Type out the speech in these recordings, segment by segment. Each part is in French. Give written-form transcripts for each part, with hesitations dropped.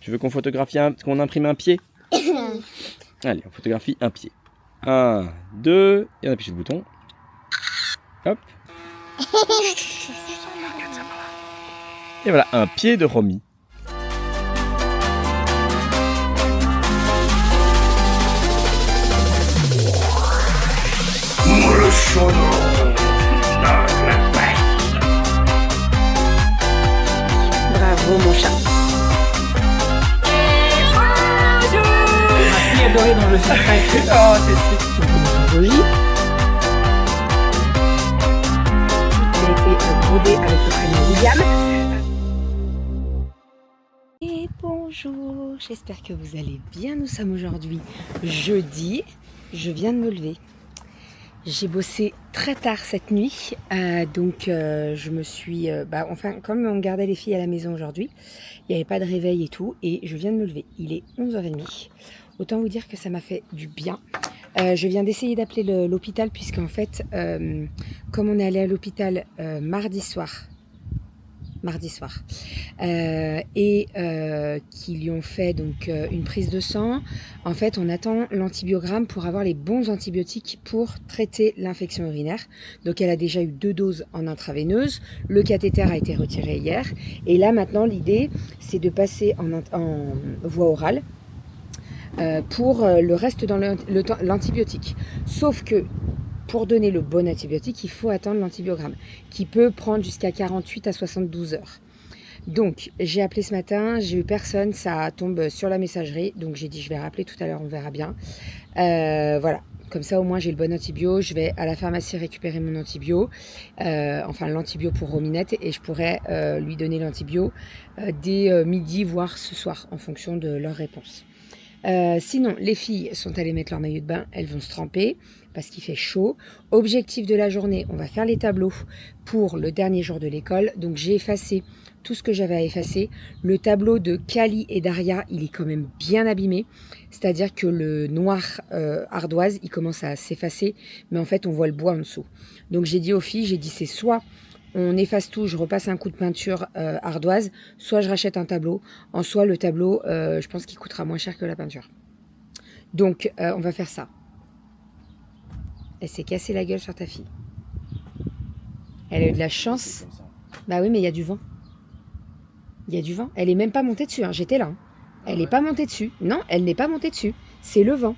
Tu veux qu'on photographie qu'on imprime un pied? Allez, on photographie un pied. 1, 2, et on appuie sur le bouton. Hop. Et voilà, un pied de Romy. Bravo mon chat. Ma fille adorée dans le secret. Oh, c'est Joli. Tout a été brodé avec le prénom William. Et bonjour, j'espère que vous allez bien. Nous sommes aujourd'hui jeudi. Je viens de me lever. J'ai bossé très tard cette nuit, donc je me suis... comme on gardait les filles à la maison aujourd'hui, il n'y avait pas de réveil et tout, et je viens de me lever. Il est 11h30. Autant vous dire que ça m'a fait du bien. Je viens d'essayer d'appeler l'hôpital, puisqu'en fait, comme on est allé à l'hôpital mardi soir, qui lui ont fait donc une prise de sang. En fait, on attend l'antibiogramme pour avoir les bons antibiotiques pour traiter l'infection urinaire. Donc, elle a déjà eu 2 doses en intraveineuse. Le cathéter a été retiré hier. Et là, maintenant, l'idée, c'est de passer en voie orale pour le reste dans l'antibiotique. Sauf que pour donner le bon antibiotique, il faut attendre l'antibiogramme, qui peut prendre jusqu'à 48 à 72 heures. Donc, j'ai appelé ce matin, j'ai eu personne, ça tombe sur la messagerie, donc j'ai dit je vais rappeler tout à l'heure, on verra bien. Voilà, comme ça au moins j'ai le bon antibio, je vais à la pharmacie récupérer mon antibio, l'antibio pour Rominette, et je pourrai lui donner l'antibio dès midi, voire ce soir, en fonction de leur réponse. Sinon, les filles sont allées mettre leur maillot de bain, elles vont se tremper parce qu'il fait chaud. Objectif de la journée, on va faire les tableaux pour le dernier jour de l'école. Donc j'ai effacé tout ce que j'avais à effacer. Le tableau de Kali et Daria, il est quand même bien abîmé. C'est-à-dire que le noir ardoise, il commence à s'effacer, mais en fait on voit le bois en dessous. Donc j'ai dit aux filles, c'est soit on efface tout, je repasse un coup de peinture ardoise, soit je rachète un tableau. En soi, le tableau, je pense qu'il coûtera moins cher que la peinture. Donc, on va faire ça. Elle s'est cassée la gueule sur ta fille. Elle a eu de la chance. Bah oui, mais il y a du vent. Il y a du vent. Elle est même pas montée dessus, hein. J'étais là. Hein. Elle n'est pas montée dessus. Non, elle n'est pas montée dessus. C'est le vent.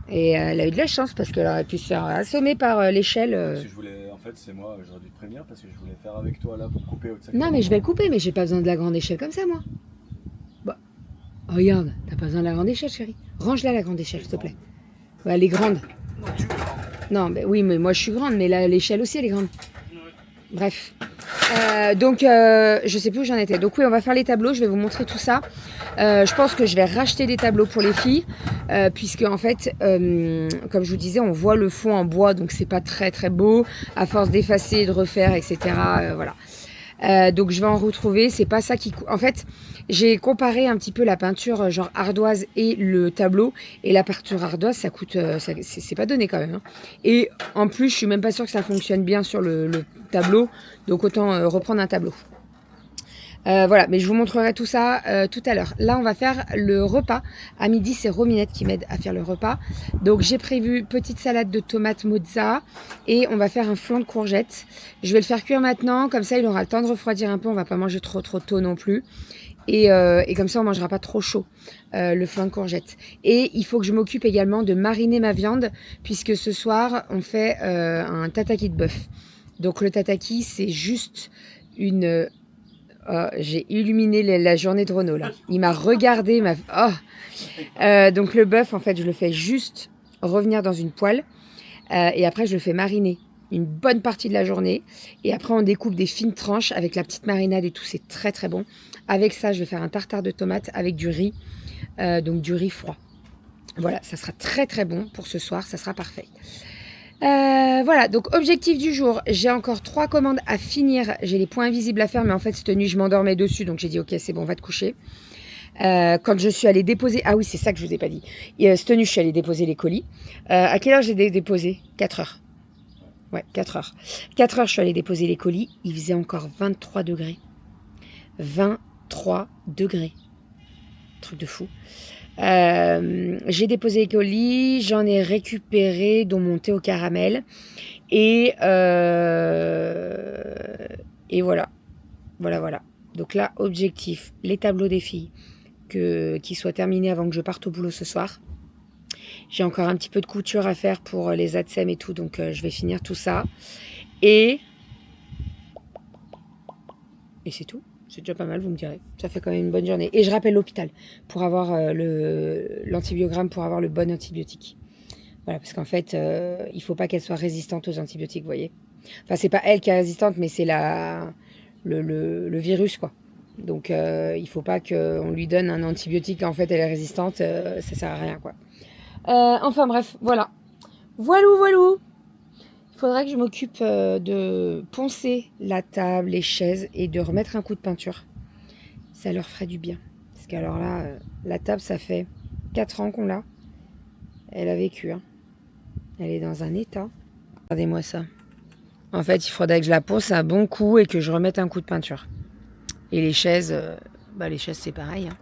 Et elle a eu de la chance parce qu'elle aurait pu se faire assommer par l'échelle. Parce que je voulais, en fait, c'est moi, j'aurais dû te prévenir parce que je voulais faire avec toi là pour couper au sac. Non, mais je vais le couper, mais j'ai pas besoin de la grande échelle comme ça, moi. Bah, regarde, t'as pas besoin de la grande échelle, chérie. Range-la la grande échelle, s'il te plaît. Ouais, elle est grande. Non, mais oui, mais moi je suis grande, mais l'échelle aussi, elle est grande. Bref. Donc, je sais plus où j'en étais. Donc oui, on va faire les tableaux, je vais vous montrer tout ça. Je pense que je vais racheter des tableaux pour les filles, puisque en fait, comme je vous disais, on voit le fond en bois, donc c'est pas très très beau, à force d'effacer, de refaire, etc. Voilà. Donc je vais en retrouver, c'est pas ça qui coûte. En fait, j'ai comparé un petit peu la peinture genre ardoise et le tableau, et la peinture ardoise ça coûte, c'est pas donné quand même. Hein. Et en plus, je suis même pas sûre que ça fonctionne bien sur le tableau, donc autant reprendre un tableau. Voilà, mais je vous montrerai tout ça tout à l'heure. Là, on va faire le repas. À midi, c'est Rominette qui m'aide à faire le repas. Donc, j'ai prévu petite salade de tomates mozza et on va faire un flan de courgettes. Je vais le faire cuire maintenant, comme ça, il aura le temps de refroidir un peu. On va pas manger trop tôt non plus. Et comme ça, on mangera pas trop chaud, le flan de courgettes. Et il faut que je m'occupe également de mariner ma viande, puisque ce soir, on fait un tataki de bœuf. Donc, le tataki, c'est juste une... Oh, j'ai illuminé la journée de Renaud là. Il m'a regardé, donc le bœuf, en fait, je le fais juste revenir dans une poêle et après je le fais mariner une bonne partie de la journée et après on découpe des fines tranches avec la petite marinade et tout, c'est très très bon. Avec ça, je vais faire un tartare de tomates avec du riz, donc du riz froid. Voilà, ça sera très très bon pour ce soir, ça sera parfait. Voilà, donc objectif du jour, j'ai encore 3 commandes à finir, j'ai les points invisibles à faire, mais en fait cette nuit je m'endormais dessus, donc j'ai dit ok c'est bon, va te coucher. Quand je suis allée déposer, ah oui c'est ça que je vous ai pas dit, cette nuit je suis allée déposer les colis, à quelle heure j'ai déposé? 4 heures. Ouais, 4 heures. 4 heures je suis allée déposer les colis, il faisait encore 23 degrés. 23 degrés. truc de fou. J'ai déposé les colis, j'en ai récupéré, dont mon thé au caramel. Et voilà. Voilà. Donc là, objectif, les tableaux des filles, qu'ils soient terminés avant que je parte au boulot ce soir. J'ai encore un petit peu de couture à faire pour les ATSEM et tout, donc je vais finir tout ça. Et c'est tout. C'est déjà pas mal, vous me direz. Ça fait quand même une bonne journée. Et je rappelle l'hôpital pour avoir l'antibiogramme, pour avoir le bon antibiotique. Voilà, parce qu'en fait, il faut pas qu'elle soit résistante aux antibiotiques, vous voyez. Enfin, c'est pas elle qui est résistante, mais c'est le virus, quoi. Donc, il faut pas qu'on lui donne un antibiotique, en fait, elle est résistante. Ça sert à rien, quoi. Enfin, bref, voilà. Voilou. Il faudrait que je m'occupe de poncer la table, les chaises et de remettre un coup de peinture. Ça leur ferait du bien. Parce qu'alors là, la table, ça fait 4 ans qu'on l'a. Elle a vécu, hein. Elle est dans un état. Regardez-moi ça. En fait, il faudrait que je la ponce un bon coup et que je remette un coup de peinture. Et les chaises, c'est pareil, hein.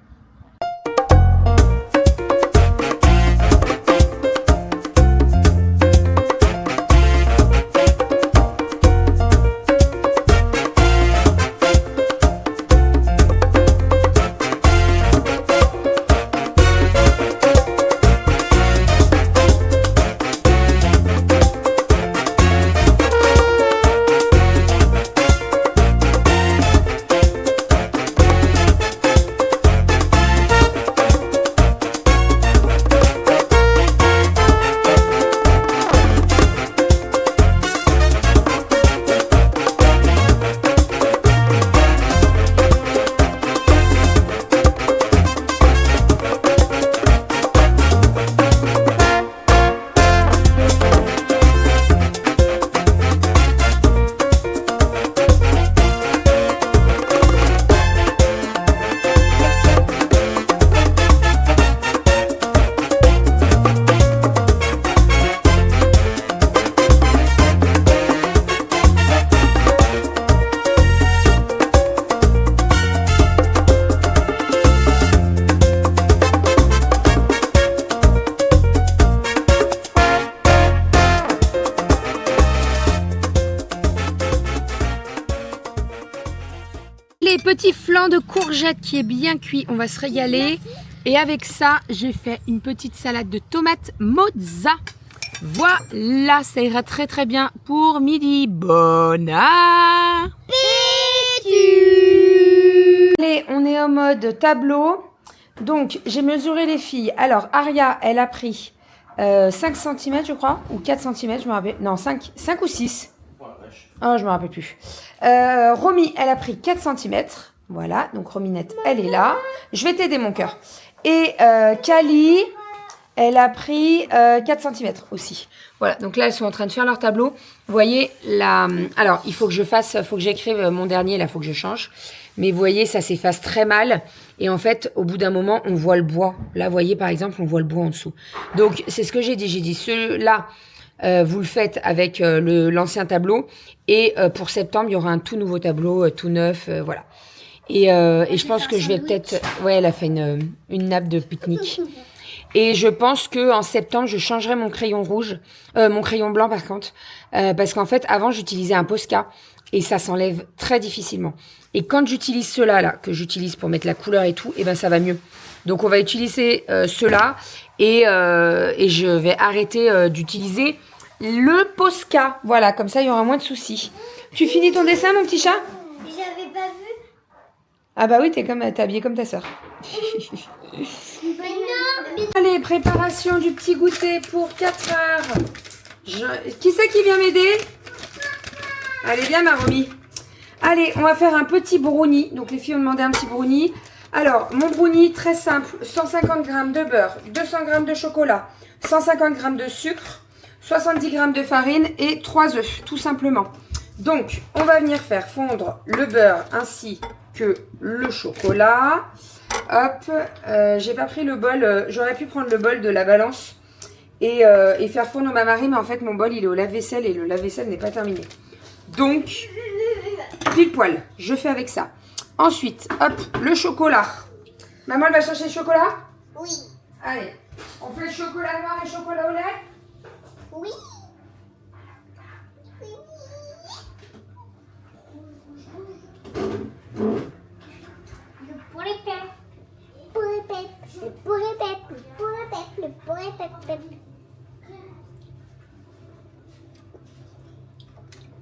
Les petits flancs de courgettes qui est bien cuit, on va se régaler. Et avec ça, j'ai fait une petite salade de tomates mozza. Voilà, ça ira très très bien pour midi. Bon appétit! Allez, on est en mode tableau. Donc, j'ai mesuré les filles. Alors, Aria, elle a pris 5 cm, je crois, ou 4 cm, je me rappelle. Non, 5 ou 6. Oh, je me rappelle plus. Romy, elle a pris 4 cm. Voilà, donc Rominette, elle est là. Je vais t'aider, mon cœur. Et Kali, elle a pris 4 cm aussi. Voilà, donc là, elles sont en train de faire leur tableau. Vous voyez, là... Alors, il faut que j'écrive mon dernier, là, il faut que je change. Mais vous voyez, ça s'efface très mal. Et en fait, au bout d'un moment, on voit le bois. Là, vous voyez, par exemple, on voit le bois en dessous. Donc, c'est ce que j'ai dit. J'ai dit, ceux-là... vous le faites avec l'ancien tableau et pour septembre il y aura un tout nouveau tableau tout neuf, voilà, et je pense que je vais peut-être, ouais, elle a fait une nappe de pique-nique et je pense que en septembre je changerai mon crayon rouge, mon crayon blanc par contre, parce qu'en fait avant j'utilisais un Posca et ça s'enlève très difficilement, et quand j'utilise ceux-là là que j'utilise pour mettre la couleur et tout, et ben ça va mieux. Donc on va utiliser ceux-là et je vais arrêter d'utiliser le Posca. Voilà, comme ça il y aura moins de soucis. Tu finis ton dessin, mon petit chat? J'avais pas vu. Ah bah oui, t'es habillée comme ta sœur. Allez, préparation du petit goûter pour 4 heures. Qui c'est qui vient m'aider? Allez, viens ma Romy. Allez, on va faire un petit brownie. Donc les filles ont demandé un petit brownie. Alors, mon brownie, très simple, 150 g de beurre, 200 g de chocolat, 150 g de sucre, 70 g de farine et 3 œufs, tout simplement. Donc, on va venir faire fondre le beurre ainsi que le chocolat. Hop, j'ai pas pris le bol, j'aurais pu prendre le bol de la balance et faire fondre au bain-marie, mais en fait, mon bol, il est au lave-vaisselle et le lave-vaisselle n'est pas terminé. Donc, pile poil, je fais avec ça. Ensuite, hop, le chocolat. Maman, elle va chercher le chocolat? Oui. Allez. On fait le chocolat noir et chocolat au lait? Oui.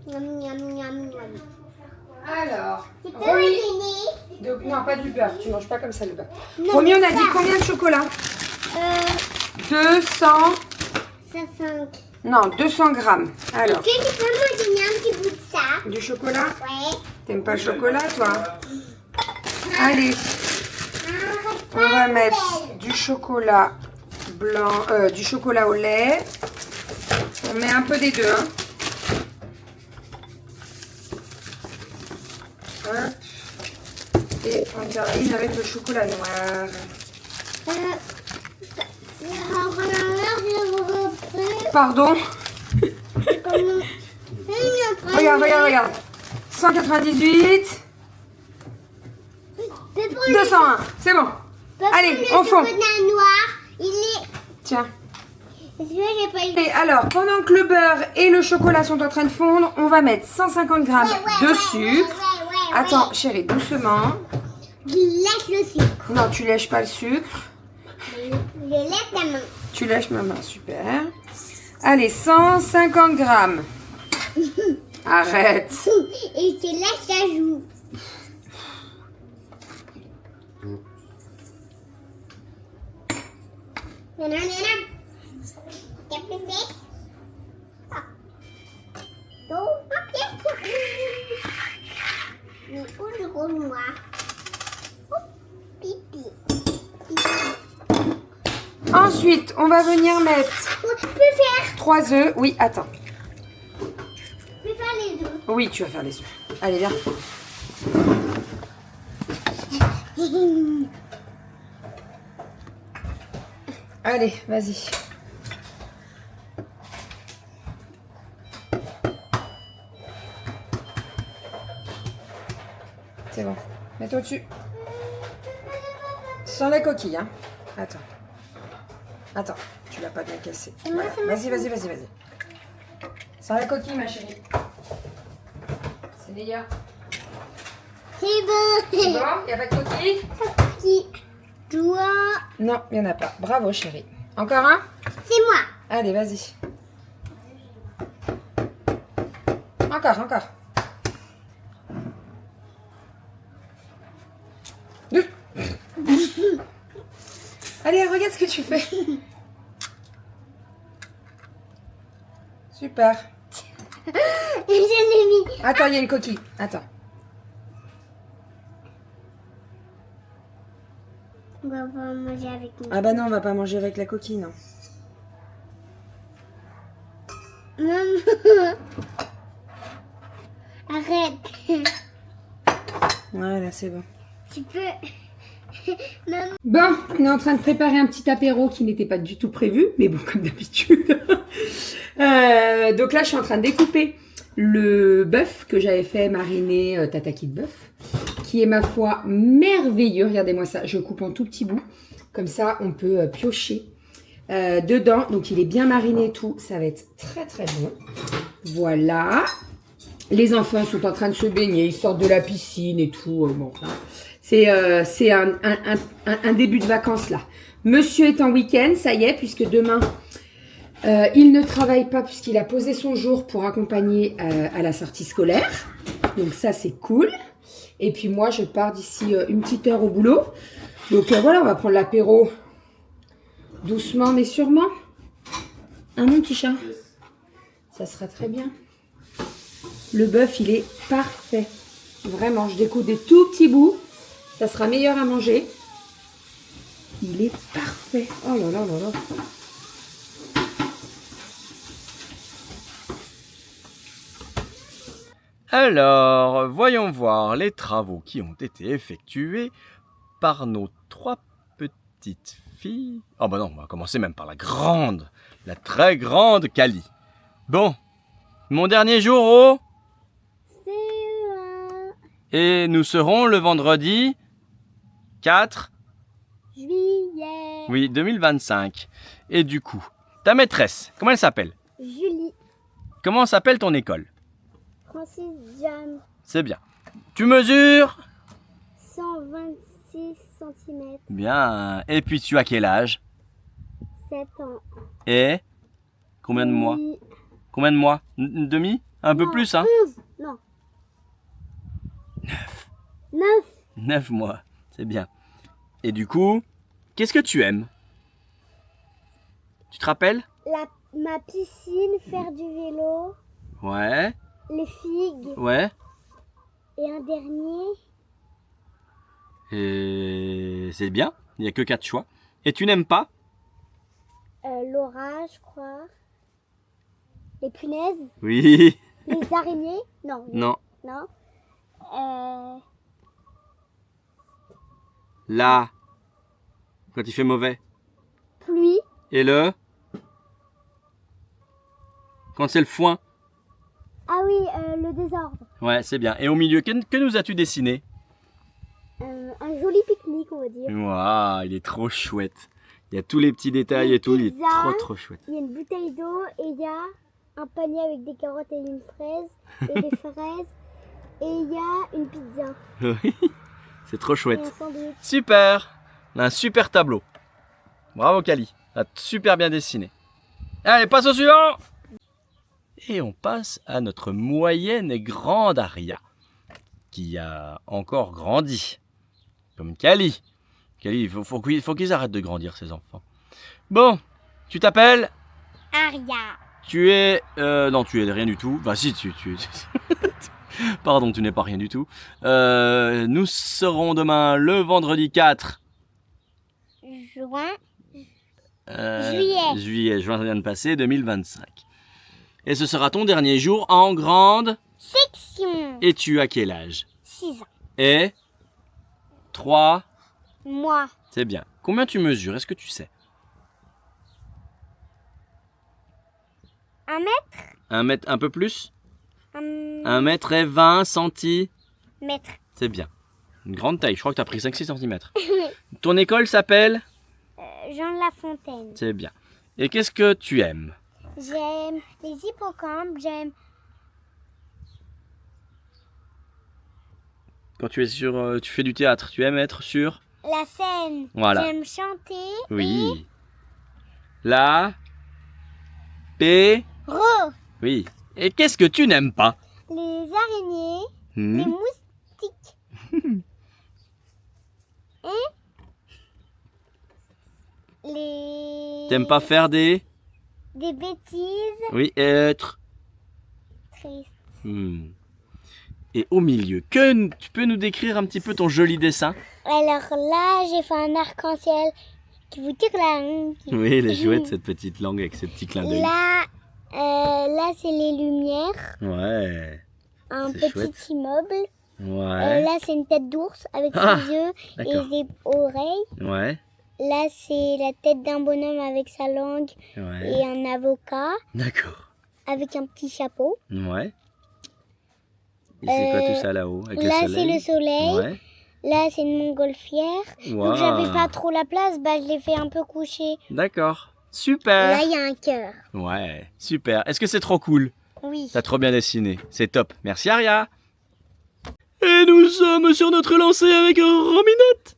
Le Miam, miam, miam, miam. Alors, Tu peux Romy... me donner Non, pas du beurre. Tu manges pas comme ça le beurre. Non, Romy, on a ça. dit combien de chocolat? 200... 60. Non, 200 grammes. Alors, Est-ce que tu peux me donner un petit bout de ça? du chocolat? Ouais. T'aimes pas le chocolat, toi? Allez, on va mettre du chocolat blanc, du chocolat au lait. On met un peu des deux, hein. Hop. Et on termine avec le chocolat noir. Pardon? Regarde, regarde, regarde. 198. 201. C'est bon. Allez, on fond. Le chocolat noir, il est... Tiens. Est-ce que j'ai pas eu... Et alors, pendant que le beurre et le chocolat sont en train de fondre, on va mettre 150 grammes de sucre. Attends, chérie, doucement. Je lèche le sucre. Non, tu lèches pas le sucre. Je lèche la main. Tu lèches ma main, super. Allez, 150 grammes. Arrête. Et je te lèche la joue. Nana, nana. T'as fait? Ah. Oh, ok. Mais où le gros noir? Oh, pipi. Ensuite, on va venir mettre Je peux faire. 3 œufs. Oui, attends. Je peux faire les deux. Oui, tu vas faire les œufs. Allez, viens. Allez, vas-y. C'est bon. Mets-toi dessus. Sans la coquille, hein. Attends. Attends, tu l'as pas bien cassé. Voilà. Vas-y, vas-y, vas-y, vas-y. Sans la coquille, ma chérie. C'est Léa. C'est C'est bon. bon? Y a pas de coquille? Qui doit... Non, y en a pas. Bravo, chérie. Encore un? C'est moi. Allez, vas-y. Encore, encore. Deux. Allez, regarde ce que tu fais. Super. Je l'ai mis. Attends, il y a une coquille. Attends. On va pas manger avec nous. Ah bah non, on va pas manger avec la coquille, non. Maman. Arrête. Voilà, c'est bon. Tu peux... Maman. Bon, on est en train de préparer un petit apéro qui n'était pas du tout prévu, mais bon, comme d'habitude. Donc là, je suis en train de découper le bœuf que j'avais fait mariner, tataki de bœuf, qui est, ma foi, merveilleux. Regardez-moi ça, je coupe en tout petits bouts. Comme ça, on peut piocher dedans. Donc, il est bien mariné et tout. Ça va être très, très bon. Voilà. Les enfants sont en train de se baigner. Ils sortent de la piscine et tout. Bon, hein. C'est un début de vacances là. Monsieur est en week-end, ça y est, puisque demain, il ne travaille pas puisqu'il a posé son jour pour accompagner à la sortie scolaire. Donc ça, c'est cool. Et puis moi, je pars d'ici une petite heure au boulot. Donc voilà, on va prendre l'apéro doucement mais sûrement. Hein, mon petit chat? Ça sera très bien. Le bœuf, il est parfait. Vraiment, je découpe des tout petits bouts. Ça sera meilleur à manger. Il est parfait. Oh là là là là. Alors, voyons voir les travaux qui ont été effectués par nos 3 petites filles. Oh bah non, on va commencer même par la très grande Kali. Bon, mon dernier jour au... Et nous serons le vendredi 4 Juillet. Oui, 2025. Et du coup, ta maîtresse, comment elle s'appelle? Julie. Comment s'appelle ton école? Francis Jam. C'est bien. Tu mesures? 126 cm. Bien. Et puis tu as quel âge? 7 ans. Et combien de mois? Oui. Combien de mois? Une demi? Un peu Non, plus, hein? 11. Non. 9. 9 mois. C'est bien. Et du coup, qu'est-ce que tu aimes? Tu te rappelles? Ma piscine, faire du vélo, Ouais. les figues Ouais. et un dernier. Et c'est bien. Il n'y a que 4 choix. Et tu n'aimes pas? L'orage, je crois. Les punaises. Oui. Les araignées. Non. Non. Non. Là. Quand il fait mauvais. Pluie. Et le? Quand c'est le foin. Ah oui, le désordre. Ouais, c'est bien. Et au milieu, que nous as-tu dessiné? Un joli pique-nique, on va dire. Waouh, il est trop chouette. Il y a tous les petits détails et tout. Il est pizza. trop chouette. Il y a une bouteille d'eau et il y a un panier avec des carottes et une fraise et des fraises. Et il y a une pizza Oui, c'est trop et chouette. un sandwich. Super. On a un super tableau. Bravo Kali. Tu as super bien dessiné. Allez, passe au suivant. Et on passe à notre moyenne et grande Aria, qui a encore grandi. Comme Kali. Kali, il faut qu'ils arrêtent de grandir, ces enfants. Bon, tu t'appelles? Aria. Tu es... non, tu es rien du tout. Enfin, si, tu... Pardon, tu n'es pas rien du tout. Nous serons demain le vendredi 4. Juin. Juin vient de passer, 2025. Et ce sera ton dernier jour en grande. Section. Et tu as quel âge? 6 ans. Et 3. Moi. C'est bien. Combien tu mesures? Est-ce que tu sais? 1 mètre. 1 mètre, un peu plus? 1 1 mètre et 20 cm. mètre. C'est bien. Une grande taille. Je crois que tu as pris 5-6 cm. Ton école s'appelle? Jean Lafontaine. C'est bien. Et qu'est-ce que tu aimes? J'aime les hippocampes. J'aime Quand tu es sur, tu fais du théâtre, tu aimes être sur? la scène. Voilà. J'aime chanter. Oui. La. P. Ro. Oui. Et qu'est-ce que tu n'aimes pas? Les araignées. Hmm. Les moustiques. Et les... T'aimes pas faire des? Des bêtises Oui, être. tristes. Hmm. Et au milieu, tu peux nous décrire un petit peu ton joli dessin? Alors là, j'ai fait un arc-en-ciel qui vous tire la langue. Oui, elle est chouette cette petite langue avec ses petits clins d'œil. Là c'est les lumières. Ouais. Un C'est petit chouette. immeuble. Ouais. Là, c'est une tête d'ours avec Ah, ses yeux d'accord. et ses oreilles. Ouais. Là, c'est la tête d'un bonhomme avec sa langue Ouais. et un avocat D'accord. avec un petit chapeau. Ouais. Et c'est quoi tout ça là-haut avec Là, le c'est soleil? le soleil. Ouais. Là, c'est une montgolfière. Wow. Donc, j'avais pas trop la place, je l'ai fait un peu coucher. D'accord. Super. Là, il y a un cœur. Ouais, super. Est-ce que c'est trop cool? Oui. T'as trop bien dessiné. C'est top. Merci Aria. Et nous sommes sur notre lancée avec Rominette.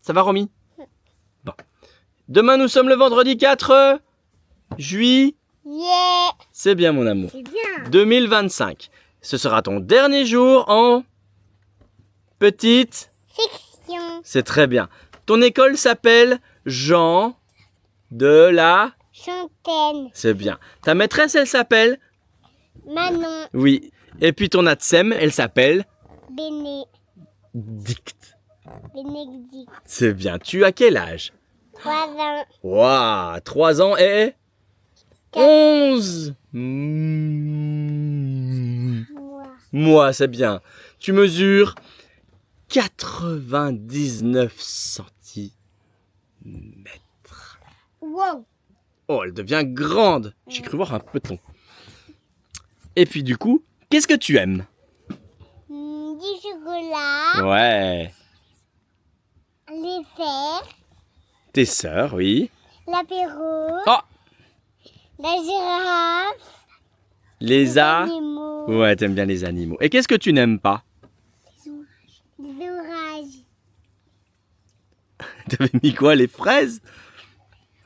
Ça va Romy? Bon. Demain nous sommes le vendredi 4 juillet. Yeah. C'est bien mon amour. C'est bien. 2025. Ce sera ton dernier jour en petite. Fiction. C'est très bien. Ton école s'appelle Jean de la... Fontaine. C'est bien. Ta maîtresse, elle s'appelle? Manon. Oui. Et puis ton Atsem, elle s'appelle? Bénédicte. Bénédicte. C'est bien. Tu as quel âge? 3 ans. Waouh, 3 ans et 11 Moi, c'est bien. Tu mesures 99 cm. Wow. Oh, elle devient grande. J'ai cru voir un peloton. Et puis du coup, qu'est-ce que tu aimes? Du chocolat. Ouais. sœurs, Tes sœurs, oui. l'apéro, Oh, la girafe, les animaux, Ouais, t'aimes bien les animaux. Et qu'est-ce que tu n'aimes pas? les orages. T'avais mis quoi, les fraises?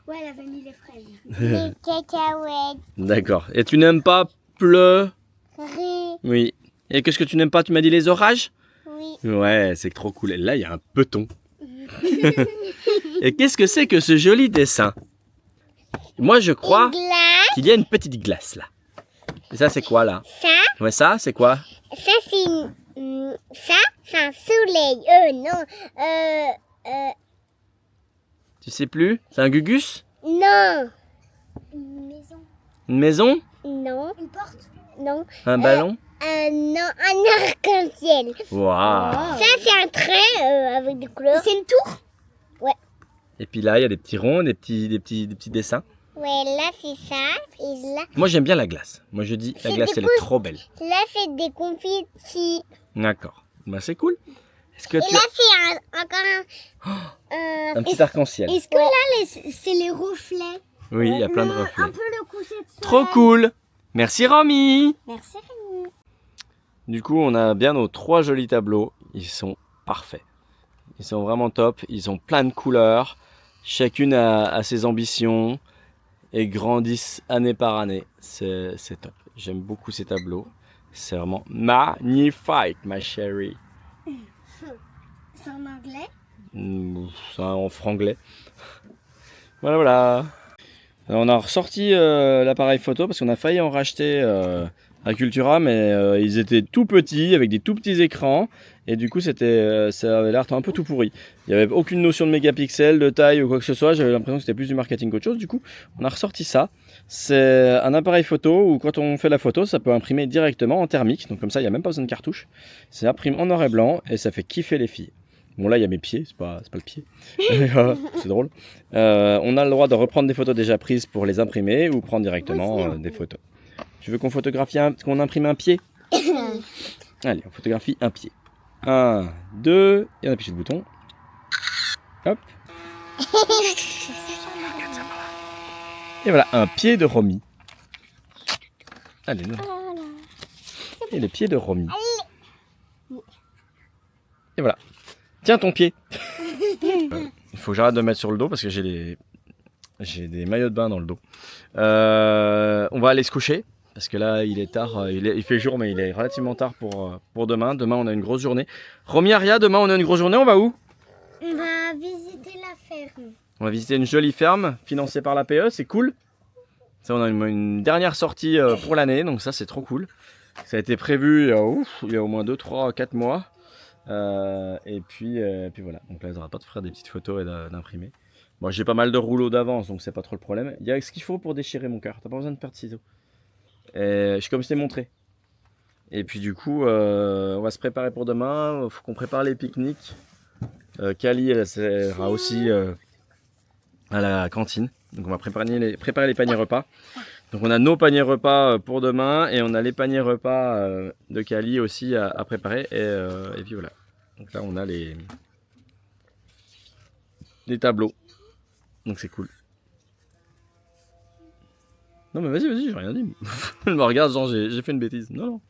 Ouais, elle avait mis les fraises. Les cacahuètes, D'accord. Et tu n'aimes pas pleurer? riz, Oui. Et qu'est-ce que tu n'aimes pas? Tu m'as dit les orages? oui. Ouais, c'est trop cool. Et là, il y a un peton. Et qu'est-ce que c'est que ce joli dessin? Moi, je crois Une glace, qu'il y a une petite glace là. Et ça, c'est quoi là? ça, Ouais, ça, c'est quoi? ça c'est un soleil. Non, Tu sais plus? C'est un gugus? non. Une maison. Une maison? Non. Une porte. Non. Un ballon? Non, un arc-en-ciel. Waouh! Ça, c'est un train avec des couleurs. C'est une tour? Et puis là, il y a des petits ronds, des petits dessins. Ouais, là, c'est ça. Et là, Moi, j'aime bien la glace. Moi, je dis, la C'est glace, des elle est trop belle. là c'est des confettis. D'accord. Bah, c'est cool. Est-ce que Et tu là, as c'est encore un petit arc-en-ciel? Est-ce que là, c'est les reflets? Oui, il y a plein de reflets. Un peu le coucher de soleil. Trop cool! Merci, Romy! Merci, Rémi. Du coup, on a bien nos 3 jolis tableaux. Ils sont parfaits. Ils sont vraiment top. Ils ont plein de couleurs. Chacune a ses ambitions et grandissent année par année. C'est top. J'aime beaucoup ces tableaux. C'est vraiment magnifique, ma chérie. C'est en anglais? C'est en franglais. Voilà, voilà. Alors, on a ressorti l'appareil photo parce qu'on a failli en racheter à Cultura, mais ils étaient tout petits avec des tout petits écrans et du coup ça avait l'air un peu tout pourri. Il n'y avait aucune notion de mégapixels, de taille ou quoi que ce soit. J'avais l'impression que c'était plus du marketing qu'autre chose. Du coup, on a ressorti ça. C'est un appareil photo où quand on fait la photo, ça peut imprimer directement en thermique. Donc comme ça, il n'y a même pas besoin de cartouche. Ça imprime en noir et blanc et ça fait kiffer les filles. Bon là il y a mes pieds, c'est pas le pied. C'est drôle. On a le droit de reprendre des photos déjà prises pour les imprimer ou prendre directement des photos. Tu veux qu'on qu'on imprime un pied? Allez, on photographie un pied. 1, 2, et on appuie sur le bouton. Hop. Et voilà, un pied de Romy. Allez, non. Et les pieds de Romy. Et voilà. Tiens ton pied. Il faut que j'arrête de mettre sur le dos parce que j'ai des maillots de bain dans le dos. On va aller se coucher parce que là il est tard, il fait jour mais il est relativement tard pour demain. Demain on a une grosse journée. Romy, Aria, demain on a une grosse journée, on va où? On va visiter la ferme. On va visiter une jolie ferme financée par l'APE, c'est cool. Ça, on a une dernière sortie pour l'année, donc ça c'est trop cool. Ça a été prévu il y a au moins 2, 3, 4 mois. Et puis voilà, donc là ils n'auront pas de faire des petites photos et d'imprimer. Moi j'ai pas mal de rouleaux d'avance donc c'est pas trop le problème. Il y a ce qu'il faut pour déchirer mon cœur, t'as pas besoin de paire de ciseaux. Et comme je t'ai montré. Et puis du coup on va se préparer pour demain, il faut qu'on prépare les pique-niques. Kali elle sera aussi à la cantine, donc on va préparer les paniers repas. Donc on a nos paniers repas pour demain et on a les paniers repas de Kali aussi à préparer et puis voilà. Donc là on a les tableaux. Donc c'est cool. Non mais vas-y, j'ai rien dit. Elle me regarde genre j'ai fait une bêtise. Non.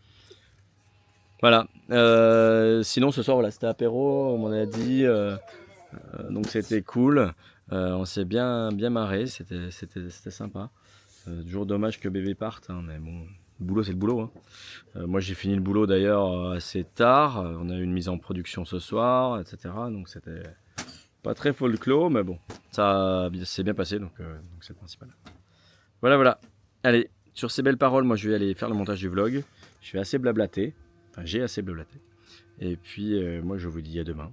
Voilà. Sinon ce soir voilà, c'était apéro, on m'en a dit. Donc c'était cool. On s'est bien marré, c'était sympa. Toujours dommage que bébé parte, hein, mais bon, le boulot c'est le boulot. Hein. Moi j'ai fini le boulot d'ailleurs assez tard, on a eu une mise en production ce soir, etc. Donc c'était pas très folklore, mais bon, ça s'est bien passé, donc c'est le principal. Voilà. Allez, sur ces belles paroles, moi je vais aller faire le montage du vlog. Je suis assez blablaté, enfin j'ai assez blablaté. Et puis moi je vous dis à demain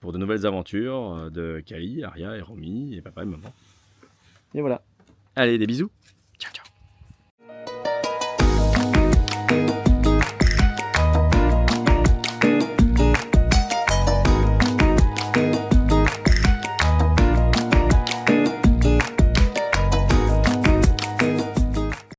pour de nouvelles aventures de Kali, Aria et Romy et papa et maman. Et voilà. Allez, des bisous. Ciao, ciao.